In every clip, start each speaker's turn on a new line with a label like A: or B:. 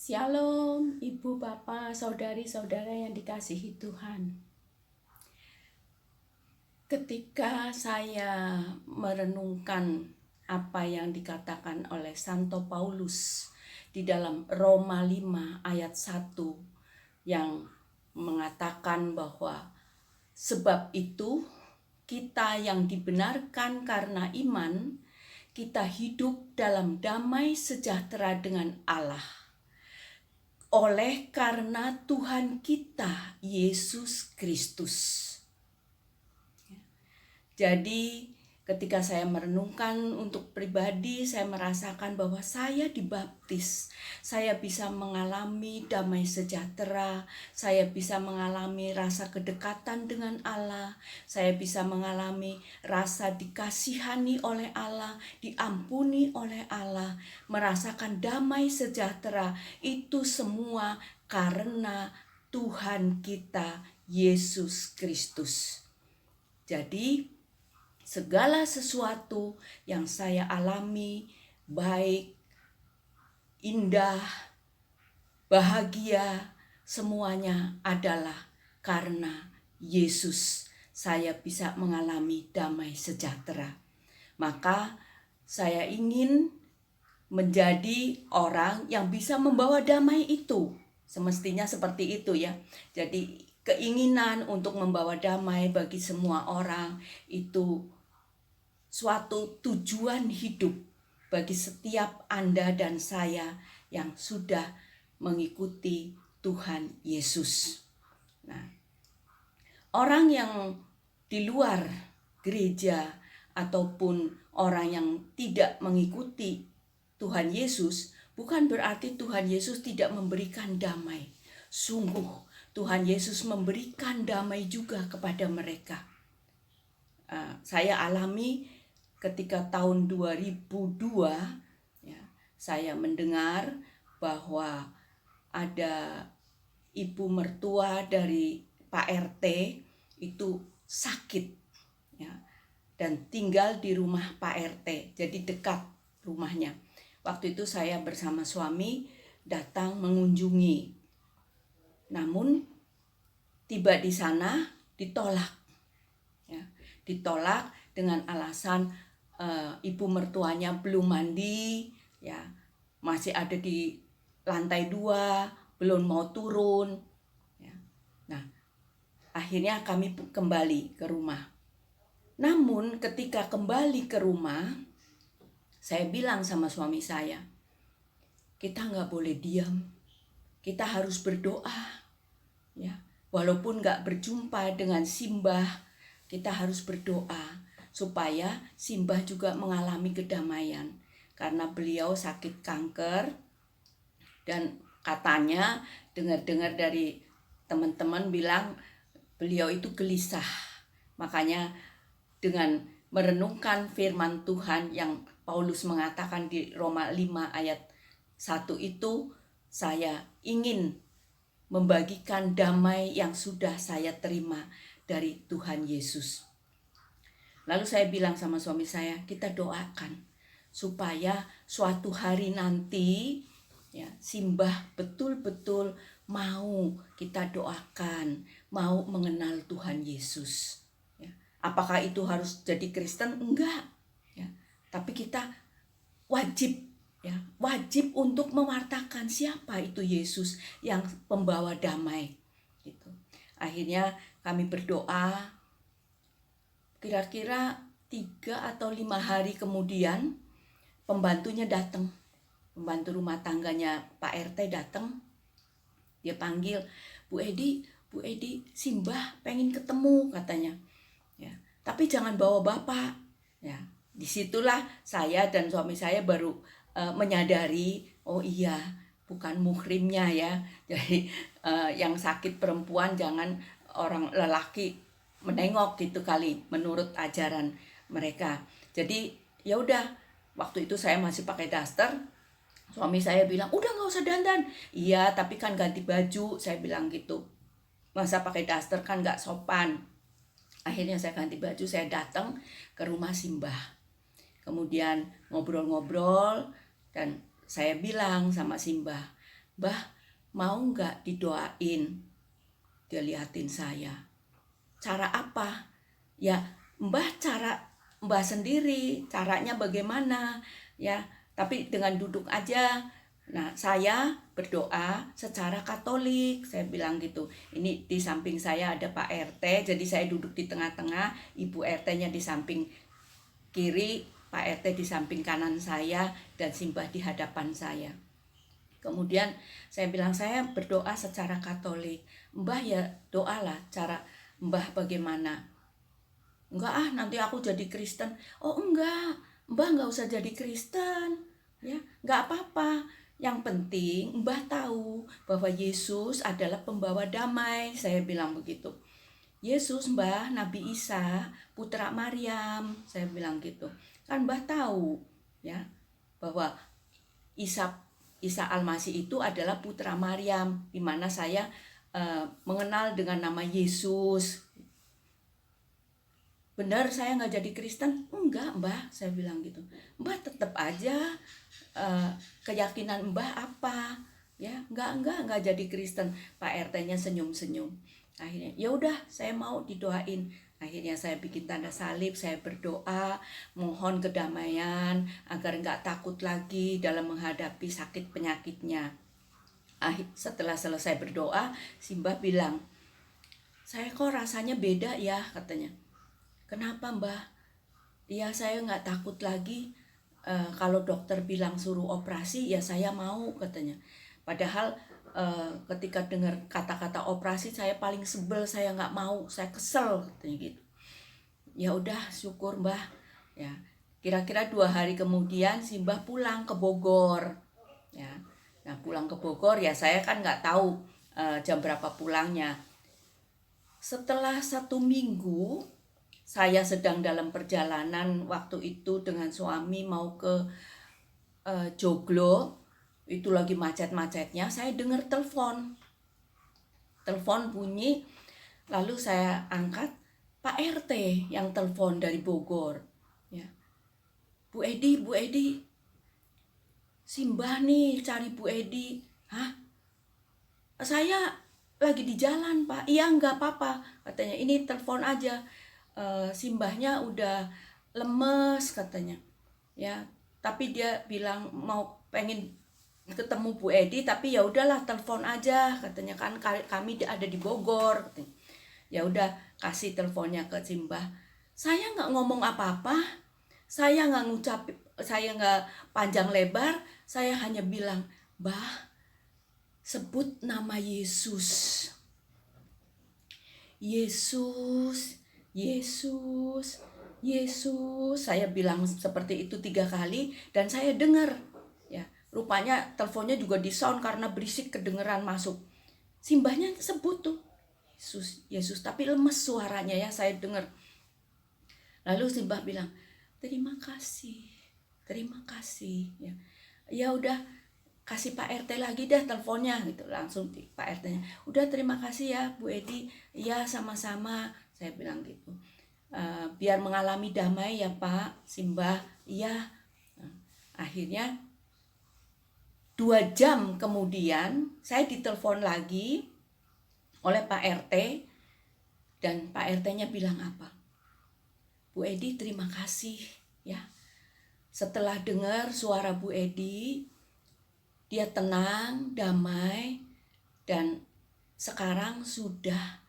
A: Shalom, Ibu, Bapak, Saudari-saudara yang dikasihi Tuhan. Ketika saya merenungkan apa yang dikatakan oleh Santo Paulus di dalam Roma 5 ayat 1 yang mengatakan bahwa sebab itu kita yang dibenarkan karena iman, kita hidup dalam damai sejahtera dengan Allah oleh karena Tuhan kita Yesus Kristus. Jadi ketika saya merenungkan untuk pribadi, saya merasakan bahwa saya dibaptis. Saya bisa mengalami damai sejahtera, saya bisa mengalami rasa kedekatan dengan Allah, saya bisa mengalami rasa dikasihani oleh Allah, diampuni oleh Allah, merasakan damai sejahtera. Itu semua karena Tuhan kita Yesus Kristus. Jadi segala sesuatu yang saya alami, baik, indah, bahagia, semuanya adalah karena Yesus. Saya bisa mengalami damai sejahtera. Maka saya ingin menjadi orang yang bisa membawa damai itu. Semestinya seperti itu ya. Jadi keinginan untuk membawa damai bagi semua orang itu suatu tujuan hidup bagi setiap Anda dan saya yang sudah mengikuti Tuhan Yesus. Nah, orang yang di luar gereja ataupun orang yang tidak mengikuti Tuhan Yesus, bukan berarti Tuhan Yesus tidak memberikan damai. Sungguh, Tuhan Yesus memberikan damai juga kepada mereka. Saya alami ketika tahun 2002, ya, saya mendengar bahwa ada ibu mertua dari Pak RT itu sakit, ya, dan tinggal di rumah Pak RT, jadi dekat rumahnya. Waktu itu saya bersama suami datang mengunjungi. Namun tiba di sana ditolak. Ya, ditolak dengan alasan ibu mertuanya belum mandi, ya, masih ada di lantai 2, belum mau turun. Ya. Nah, akhirnya kami kembali ke rumah. Namun ketika kembali ke rumah, saya bilang sama suami saya, kita nggak boleh diam, kita harus berdoa, ya. Walaupun nggak berjumpa dengan Simbah, kita harus berdoa supaya Simbah juga mengalami kedamaian, karena beliau sakit kanker dan katanya dengar-dengar dari teman-teman bilang beliau itu gelisah. Makanya dengan merenungkan firman Tuhan yang Paulus mengatakan di Roma 5 ayat 1 itu, saya ingin membagikan damai yang sudah saya terima dari Tuhan Yesus. Lalu saya bilang sama suami saya, kita doakan supaya suatu hari nanti, ya, Simbah betul-betul mau kita doakan, mau mengenal Tuhan Yesus. Ya. Apakah itu harus jadi Kristen? Enggak. Ya. Tapi kita wajib untuk mewartakan siapa itu Yesus yang pembawa damai. Gitu. Akhirnya kami berdoa. Kira-kira 3 atau 5 hari kemudian pembantunya datang, pembantu rumah tangganya Pak RT datang. Dia panggil, Bu Edi, Simbah pengen ketemu katanya. Ya, tapi jangan bawa bapak. Ya, disitulah saya dan suami saya baru menyadari, oh iya, bukan muhrimnya ya. Jadi yang sakit perempuan jangan orang lelaki menengok gitu kali menurut ajaran mereka. Jadi ya udah, waktu itu saya masih pakai daster. Suami saya bilang, udah nggak usah dandan. Iya, tapi kan ganti baju, saya bilang gitu. Masa pakai daster kan nggak sopan. Akhirnya saya ganti baju, saya datang ke rumah Simbah. Kemudian ngobrol-ngobrol dan saya bilang sama Simbah, "Mbah, mau nggak didoain?" Dia liatin saya. "Cara apa?" "Ya, cara Mbah sendiri, caranya bagaimana ya, tapi dengan duduk aja." Nah, saya berdoa secara Katolik, saya bilang gitu. Ini di samping saya ada Pak RT, jadi saya duduk di tengah-tengah, Ibu RT-nya di samping kiri, Pak RT di samping kanan saya, dan Simbah di hadapan saya. Kemudian saya bilang, saya berdoa secara Katolik. "Mbah ya doalah, cara Mbah bagaimana?" "Enggak nanti aku jadi Kristen." "Oh enggak, Mbah enggak usah jadi Kristen ya, enggak apa-apa. Yang penting Mbah tahu bahwa Yesus adalah pembawa damai." Saya bilang begitu. "Yesus, Mbah, Nabi Isa, putra Maryam." Saya bilang gitu. Kan Mbah tahu ya bahwa Isa Al-Masih itu adalah putra Maryam, di mana saya mengenal dengan nama Yesus. "Benar saya nggak jadi Kristen?" "Enggak, Mbah," saya bilang gitu. "Mbah tetap aja keyakinan Mbah apa ya." Enggak jadi Kristen." Pak RT-nya senyum-senyum. Akhirnya ya udah, saya mau didoain. Akhirnya saya bikin tanda salib, saya berdoa mohon kedamaian agar nggak takut lagi dalam menghadapi sakit penyakitnya. Setelah selesai berdoa, Simbah bilang, "Saya kok rasanya beda ya," katanya. "Kenapa, Mbah?" "Ya saya nggak takut lagi. Kalau dokter bilang suruh operasi ya saya mau," katanya. Padahal ketika dengar kata-kata operasi saya paling sebel, saya nggak mau, saya kesel katanya gitu. Ya udah, syukur Mbah ya. Kira-kira 2 hari kemudian Simbah pulang ke Bogor ya. Nah pulang ke Bogor ya saya kan nggak tahu jam berapa pulangnya. Setelah 1 minggu saya sedang dalam perjalanan waktu itu dengan suami mau ke Joglo, itu lagi macet-macetnya, saya dengar telepon bunyi, lalu saya angkat, Pak RT yang telepon dari Bogor ya. Bu Edi, Simbah nih cari Bu Edi." "Hah? Saya lagi di jalan, Pak." "Iya nggak apa-apa," katanya, "ini telepon aja. Simbahnya udah lemes," katanya ya, "tapi dia bilang mau pengen ketemu Bu Edi, tapi ya udahlah telepon aja," katanya, "kan kami ada di Bogor," katanya. Ya udah, kasih teleponnya ke Simbah. Saya nggak ngomong apa-apa, saya nggak panjang lebar, saya hanya bilang, "Bah, sebut nama Yesus. Yesus, Yesus, Yesus." Saya bilang seperti itu 3 kali dan saya dengar ya. Rupanya teleponnya juga di sound karena berisik, kedengeran masuk. Simbahnya sebut tuh Yesus, Yesus, tapi lemes suaranya ya, saya dengar. Lalu Simbah bilang, terima kasih ya. Ya udah, kasih Pak RT lagi dah teleponnya gitu. Langsung Pak RT-nya, "Udah, terima kasih ya Bu Edi." "Iya sama-sama," saya bilang gitu. "Biar mengalami damai ya Pak." "Simbah, iya." Akhirnya 2 jam kemudian saya ditelepon lagi oleh Pak RT, dan Pak RT-nya bilang apa? "Bu Edi terima kasih ya. Setelah dengar suara Bu Edi, dia tenang, damai, dan sekarang sudah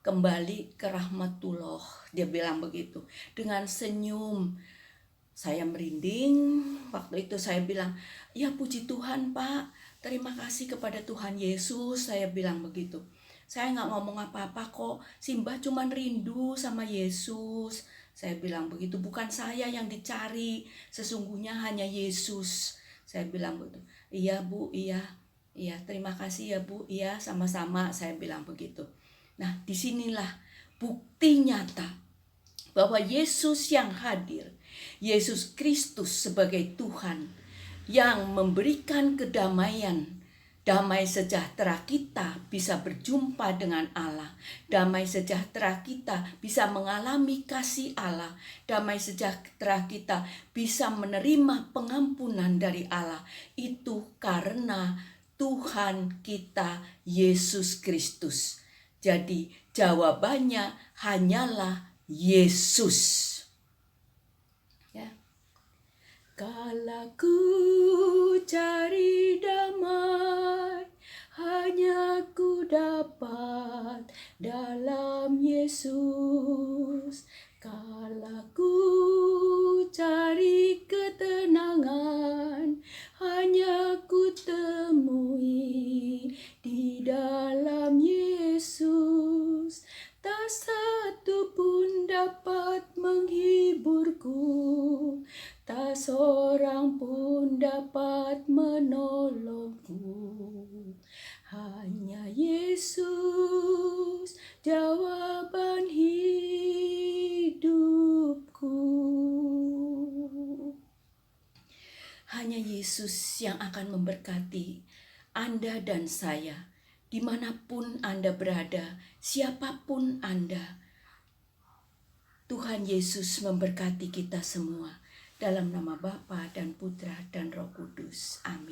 A: kembali ke rahmatullah." Dia bilang begitu dengan senyum. Saya merinding. Waktu itu saya bilang, "Ya puji Tuhan Pak, terima kasih kepada Tuhan Yesus," saya bilang begitu. "Saya nggak ngomong apa-apa kok, Simbah cuman rindu sama Yesus," saya bilang begitu. "Bukan saya yang dicari, sesungguhnya hanya Yesus," saya bilang begitu. "Iya Bu, iya, terima kasih ya Bu, iya sama-sama," saya bilang begitu. Nah disinilah bukti nyata bahwa Yesus yang hadir, Yesus Kristus sebagai Tuhan yang memberikan kedamaian, damai sejahtera kita bisa berjumpa dengan Allah, damai sejahtera kita bisa mengalami kasih Allah, damai sejahtera kita bisa menerima pengampunan dari Allah. Itu karena Tuhan kita Yesus Kristus. Jadi jawabannya hanyalah Yesus. Ya. Kala ku cari damai, hanya ku dapat dalam Yesus. Kala ku cari ketenangan, hanya ku temui di dalam Yesus. Tak satu pun dapat menghiburku, tak seorang pun dapat menolongku. Hanya Yesus jawaban hidupku. Hanya Yesus yang akan memberkati Anda dan saya, dimanapun Anda berada, siapapun Anda. Tuhan Yesus memberkati kita semua. Dalam nama Bapa dan Putra dan Roh Kudus. Amin.